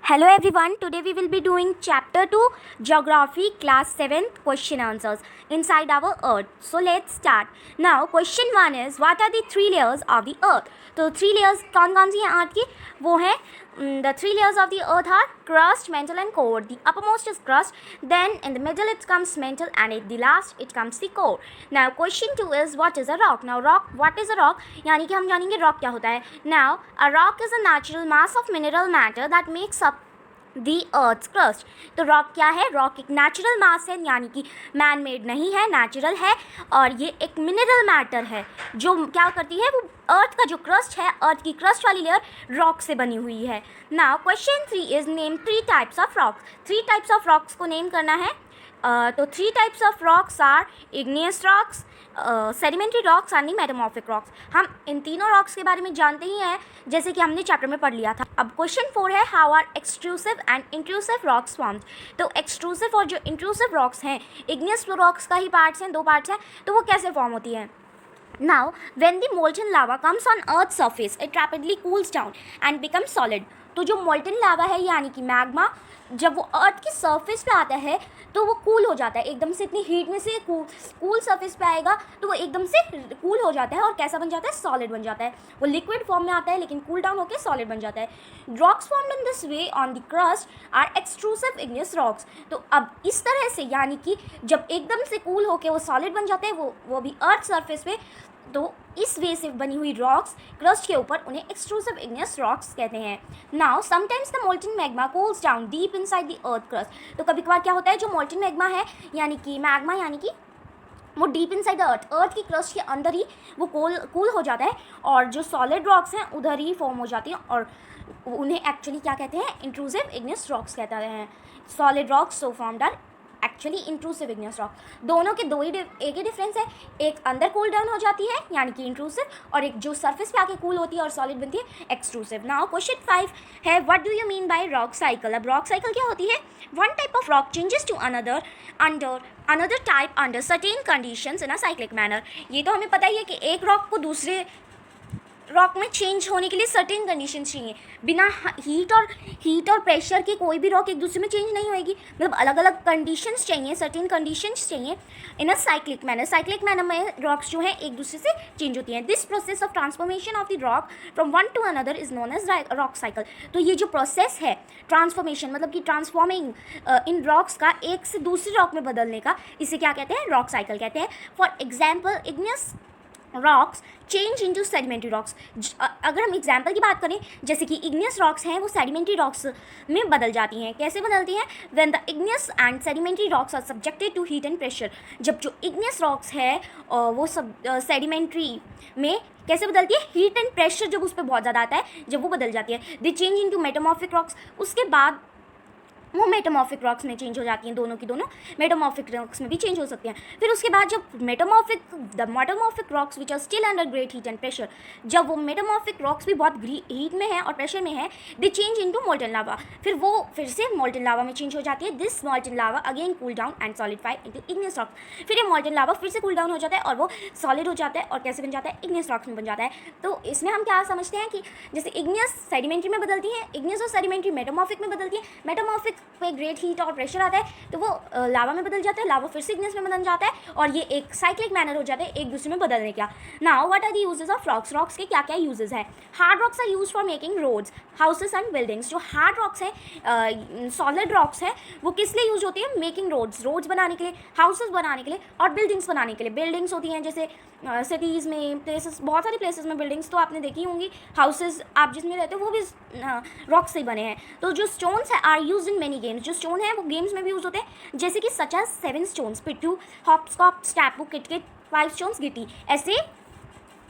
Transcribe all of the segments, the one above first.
Hello everyone, today we will be doing chapter 2 Geography class 7th question answers inside our earth. So let's start. Now question 1 is what are the three layers of the earth? तो three layers कौन सी हैं अर्थ की? वो हैं the three layers of the earth are crust, mantle and core. The uppermost is crust, then in the middle it comes mantle and at the last it comes the core. Now question 2 is what is a rock? Now rock, what is a rock? यानी कि हम जानेंगे rock क्या होता है. Now a rock is a natural mass of mineral matter that makes up the earth crust. तो rock क्या है? रॉक एक नेचुरल मास है, यानी कि मैन मेड नहीं है, नेचुरल है और ये एक मिनरल मैटर है जो क्या करती है, वो अर्थ का जो क्रस्ट है, अर्थ की क्रस्ट वाली लेयर रॉक से बनी हुई है. Now question 3 is name 3 types of rocks. 3 types of rocks को नेम करना है. तो 3 types of rocks are igneous rocks, sedimentary rocks and metamorphic rocks. हम इन तीनों रॉक्स के बारे में जानते ही हैं, जैसे कि हमने चैप्टर में पढ़ लिया था. अब क्वेश्चन 4 है how are extrusive and intrusive rocks formed. तो एक्सट्रूसिव और जो इंट्रूसिव रॉक्स हैं, इग्नियस रॉक्स का ही पार्ट्स हैं, 2 पार्ट्स हैं, तो वो कैसे फॉर्म होती हैं. Now, when the molten lava comes on Earth's surface, it rapidly cools down and becomes solid. तो जो molten lava है यानी कि मैग्मा, जब वो अर्थ की सरफेस पे आता है तो वो कूल हो जाता है एकदम से. इतनी हीट में से कूल सरफेस पे आएगा तो वो एकदम से कूल हो जाता है और कैसा बन जाता है, सॉलिड बन जाता है. वो लिक्विड फॉर्म में आता है लेकिन कूल डाउन होकर सॉलिड बन जाता है. Rocks formed in this way on the crust are extrusive igneous rocks. तो अब इस तरह से यानी कि जब एकदम से कूल होकर वो सॉलिड बन जाते हैं, वो भी अर्थ सरफेस पे, तो इस वे से बनी हुई रॉक्स क्रस्ट के ऊपर, उन्हें एक्सट्रूसिव इग्नियस रॉक्स कहते हैं. Now sometimes the molten magma cools down deep inside the earth crust. तो कभी कभार क्या होता है, जो मोल्टन मैग्मा है यानी कि मैग्मा यानी कि वो डीप इनसाइड द अर्थ की क्रस्ट के अंदर ही वो कूल हो जाता है और जो सॉलिड रॉक्स हैं उधर ही फॉर्म हो जाती हैं और उन्हें एक्चुअली क्या कहते हैं, इंट्रूसिव इग्नियस रॉक्स कहते हैं. Solid rocks so formed are actually intrusive igneous rock. दोनों के एक ही डिफरेंस है, एक अंदर कूल डाउन हो जाती है यानी कि इंट्रूसिव, और एक जो सरफेस पे आके कूल होती है और सॉलिड बनती है, एक्सट्रूसिव. नाउ क्वेश्चन 5 है what do you mean by rock cycle. अब रॉक साइकिल क्या होती है? One type of rock changes to another type under certain conditions in a cyclic manner. ये तो हमें पता ही है कि एक रॉक को दूसरे रॉक में चेंज होने के लिए सर्टेन कंडीशन चाहिए. बिना हीट और प्रेशर के कोई भी रॉक एक दूसरे में चेंज नहीं होएगी. मतलब अलग अलग कंडीशंस चाहिए, सर्टेन कंडीशंस चाहिए in a cyclic manner. Cyclic manner में रॉक्स जो है एक दूसरे से चेंज होती हैं. This process of transformation of the rock from one to another is known as rock cycle. तो ये जो प्रोसेस है ट्रांसफॉर्मेशन, मतलब कि ट्रांसफॉर्मिंग इन रॉक्स का एक से दूसरे रॉक में बदलने का, इसे क्या कहते हैं, रॉक साइकिल कहते हैं. For example igneous rocks change into sedimentary rocks. अगर हम एग्जाम्पल की बात करें, जैसे कि इग्नियस रॉक्स हैं वो सेडिमेंट्री रॉक्स में बदल जाती हैं. कैसे बदलती हैं? When the igneous and sedimentary rocks are subjected to heat and pressure. जब जो इग्नियस रॉक्स है वो सब सेडिमेंट्री में कैसे बदलती है, हीट एंड प्रेशर जब उस पर बहुत ज़्यादा आता है, जब वो बदल जाती है. दे चेंज इंटू मेटामॉर्फिक रॉक्स. उसके बाद वो मेटामॉर्फिक रॉक्स में चेंज हो जाती हैं. दोनों की दोनों मेटामॉर्फिक रॉक्स में भी चेंज हो सकती हैं. फिर उसके बाद जब metamorphic rocks which are still under great heat and pressure, जब वो मेटामॉर्फिक रॉक्स भी बहुत हीट में है और प्रेशर में है, दे चेंज इनटू मोल्टन लावा. फिर से मोल्टन लावा में चेंज हो जाती है. This molten lava again cool down and solidify into igneous rocks. फिर ये मोल्टन लावा फिर से कूल डाउन हो जाता है और वो सॉलिड हो जाता है और कैसे बन जाता है, इग्नियस रॉक्स में बन जाता है. तो इसमें हम क्या समझते हैं कि जैसे इग्नियस सेडिमेंट्री में बदलती है, इग्नियस और सेडिमेंट्री मेटामॉर्फिक में बदलती है. मेटामॉर्फिक पे ग्रेट हीट और प्रेशर आता है तो वो लावा में बदल जाता है, लावा फिर से इग्नियस में बदल जाता है और ये एक साइक्लिक मैनर हो जाता है एक दूसरे में बदलने का. Now what are the uses of rocks. Rocks के क्या क्या यूजेस हैं? Hard rocks are used for making roads, houses and buildings. जो हार्ड रॉक्स हैं, सॉलिड रॉक्स हैं, वो किस लिए यूज होती है? मेकिंग रोड्स बनाने के लिए, हाउसेस बनाने के लिए और बिल्डिंग्स बनाने के लिए. बिल्डिंग्स होती हैं जैसे सिटीज़ में, प्लेसेस, बहुत सारी प्लेसेस में बिल्डिंग्स तो आपने देखी होंगी. हाउसेस आप जिसमें रहते हो वो भी रॉक से बने हैं. तो जो स्टोन्स है are use in many games. जो स्टोन है वो गेम्स में भी यूज़ होते हैं, जैसे कि सच एज 7 स्टोन्स, पिट्टू, हॉपस्कॉप्स, टैपू, किटकिट, 5 स्टोन्स, गिटी. ऐसे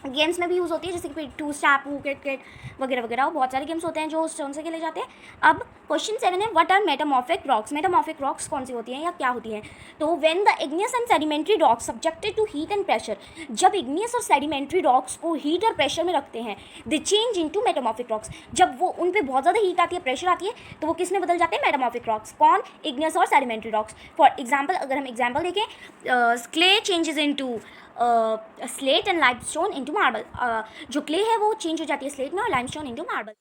गेम्स में भी यूज़ होती है, जैसे कि पिट्टू, स्टैपू, किटकिट वगैरह वगैरह. बहुत सारे गेम्स होते हैं जो स्टोन से खेले जाते हैं. अब क्वेश्चन 7 है what are metamorphic rocks. Metamorphic rocks कौन सी होती हैं या क्या होती हैं? तो when the igneous and sedimentary rocks subjected to heat and pressure, जब इग्नियस और सेडिमेंट्री रॉक्स को हीट और प्रेशर में रखते हैं, they change into metamorphic rocks. जब वो उन पे बहुत ज़्यादा हीट आती है, प्रेशर आती है, तो वो किस में बदल जाते हैं? Metamorphic rocks. कौन? इग्नियस और सेडिमेंट्री रॉक्स. फॉर एग्जाम्पल अगर हम एग्जाम्पल देखें, clay changes into slate and limestone into marble. जो क्ले है वो चेंज हो जाती है स्लेट में और लाइमस्टोन इनटू मार्बल.